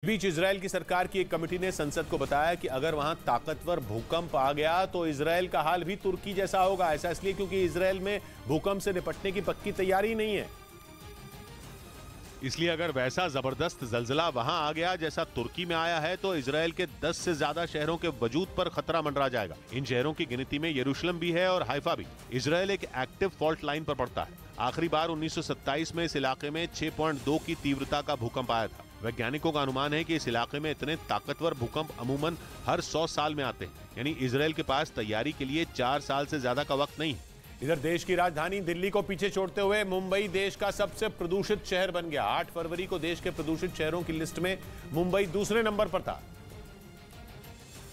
इस बीच इजरायल की सरकार की एक कमेटी ने संसद को बताया कि अगर वहां ताकतवर भूकंप आ गया तो इजरायल का हाल भी तुर्की जैसा होगा। ऐसा इसलिए क्योंकि इजरायल में भूकंप से निपटने की पक्की तैयारी नहीं है। इसलिए अगर वैसा जबरदस्त जलजला वहां आ गया जैसा तुर्की में आया है तो इजरायल के 10 से ज्यादा शहरों के वजूद पर खतरा मंडरा जाएगा। इन शहरों की गिनती में यरूशलेम भी है और हाइफा भी। इजरायल एक एक्टिव फॉल्ट लाइन पर पड़ता है। आखिरी बार 1927 में इस इलाके में 6.2 की तीव्रता का भूकंप आया था। वैज्ञानिकों का अनुमान है कि इस इलाके में इतने ताकतवर भूकंप अमूमन हर 100 साल में आते हैं, यानी इजरायल के पास तैयारी के लिए 4 साल से ज्यादा का वक्त नहीं है। इधर देश की राजधानी दिल्ली को पीछे छोड़ते हुए मुंबई देश का सबसे प्रदूषित शहर बन गया। 8 फरवरी को देश के प्रदूषित शहरों की लिस्ट में मुंबई दूसरे नंबर पर था,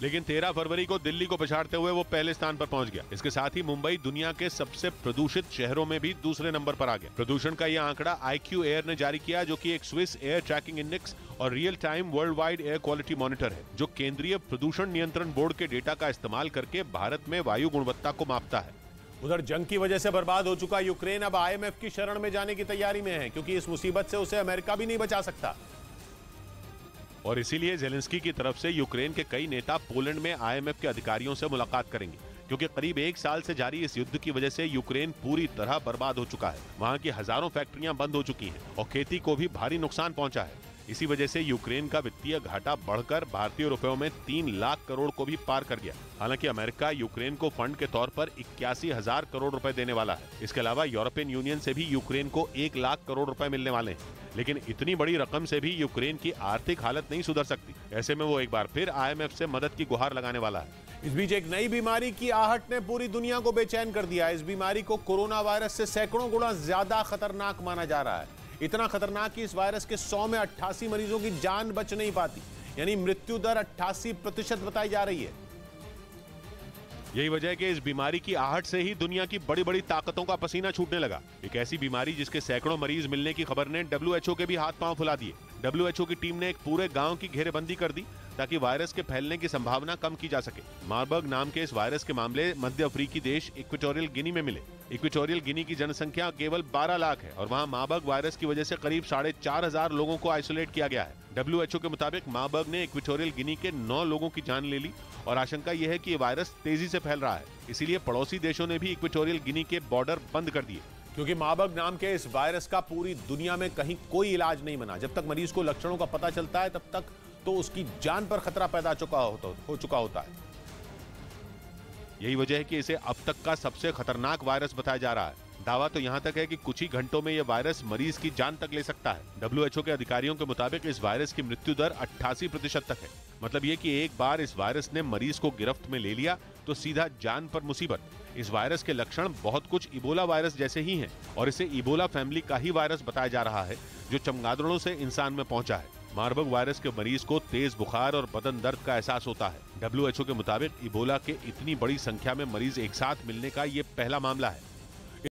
लेकिन 13 फरवरी को दिल्ली को पछाड़ते हुए वो पहले स्थान पर पहुंच गया। इसके साथ ही मुंबई दुनिया के सबसे प्रदूषित शहरों में भी दूसरे नंबर पर आ गया। प्रदूषण का यह आंकड़ा IQ एयर ने जारी किया, जो कि एक स्विस एयर ट्रैकिंग इंडेक्स और real time world wide air quality monitor है, जो केंद्रीय प्रदूषण नियंत्रण बोर्ड के डेटा का इस्तेमाल करके भारत में वायु गुणवत्ता को मापता है। उधर जंग की वजह से बर्बाद हो चुका यूक्रेन अब IMF की शरण में जाने की तैयारी में है, क्योंकि इस मुसीबत से उसे अमेरिका भी नहीं बचा सकता। और इसीलिए जेलेंस्की की तरफ से यूक्रेन के कई नेता पोलैंड में IMF के अधिकारियों से मुलाकात करेंगे, क्योंकि करीब 1 साल से जारी इस युद्ध की वजह से यूक्रेन पूरी तरह बर्बाद हो चुका है। वहां की हजारों फैक्ट्रियां बंद हो चुकी हैं और खेती को भी भारी नुकसान पहुंचा है। इसी वजह से यूक्रेन का वित्तीय घाटा बढ़कर भारतीय रुपयों में 3 लाख करोड़ को भी पार कर गया। हालांकि अमेरिका यूक्रेन को फंड के तौर पर 81,000 करोड़ रुपए देने वाला है। इसके अलावा यूरोपियन यूनियन से भी यूक्रेन को 1 लाख करोड़ रुपए मिलने वाले हैं। लेकिन इतनी बड़ी रकम से भी यूक्रेन की आर्थिक हालत नहीं सुधर सकती। ऐसे में वो एक बार फिर IMF से मदद की गुहार लगाने वाला है। इस बीच एक नई बीमारी की आहट ने पूरी दुनिया को बेचैन कर दिया। इस बीमारी को कोरोना वायरस से सैकड़ों गुना ज्यादा खतरनाक माना जा रहा है। इतना खतरनाक कि इस वायरस के 100 में 88 मरीजों की जान बच नहीं पाती, यानी मृत्यु दर 88% बताई जा रही है। यही वजह है कि इस बीमारी की आहट से ही दुनिया की बड़ी बड़ी ताकतों का पसीना छूटने लगा। एक ऐसी बीमारी जिसके सैकड़ों मरीज मिलने की खबर ने WHO के भी हाथ पांव फुला दिए। WHO की टीम ने एक पूरे गांव की घेरेबंदी कर दी ताकि वायरस के फैलने की संभावना कम की जा सके। मार्बर्ग नाम के इस वायरस के मामले मध्य अफ्रीकी देश इक्वेटोरियल गिनी में मिले। इक्वेटोरियल गिनी की जनसंख्या केवल 12 लाख है और वहां मार्बर्ग वायरस की वजह से करीब 4,500 लोगों को आइसोलेट किया गया है। WHO के मुताबिक मार्बर्ग ने इक्वेटोरियल गिनी के 9 लोगों की जान ले ली और आशंका यह है कि ये वायरस तेजी से फैल रहा है। इसीलिए पड़ोसी देशों ने भी इक्वेटोरियल गिनी के बॉर्डर बंद कर दिए, क्योंकि मार्बर्ग नाम के इस वायरस का पूरी दुनिया में कहीं कोई इलाज नहीं बना। जब तक मरीज को लक्षणों का पता चलता है तब तक तो उसकी जान पर खतरा पैदा हो चुका होता है। यही वजह है कि इसे अब तक का सबसे खतरनाक वायरस बताया जा रहा है। दावा तो यहां तक है कि कुछ ही घंटों में यह वायरस मरीज की जान तक ले सकता है। WHO के अधिकारियों के मुताबिक इस वायरस की मृत्यु दर 88% तक है। मतलब ये कि एक बार इस वायरस ने मरीज को गिरफ्त में ले लिया तो सीधा जान पर मुसीबत। इस वायरस के लक्षण बहुत कुछ इबोला वायरस जैसे ही हैं और इसे इबोला फैमिली का ही वायरस बताया जा रहा है, जो चमगादड़ों से इंसान में पहुंचा है। मार्बर्ग वायरस के मरीज को तेज बुखार और बदन दर्द का एहसास होता है। WHO के मुताबिक इबोला के इतनी बड़ी संख्या में मरीज एक साथ मिलने का ये पहला मामला है।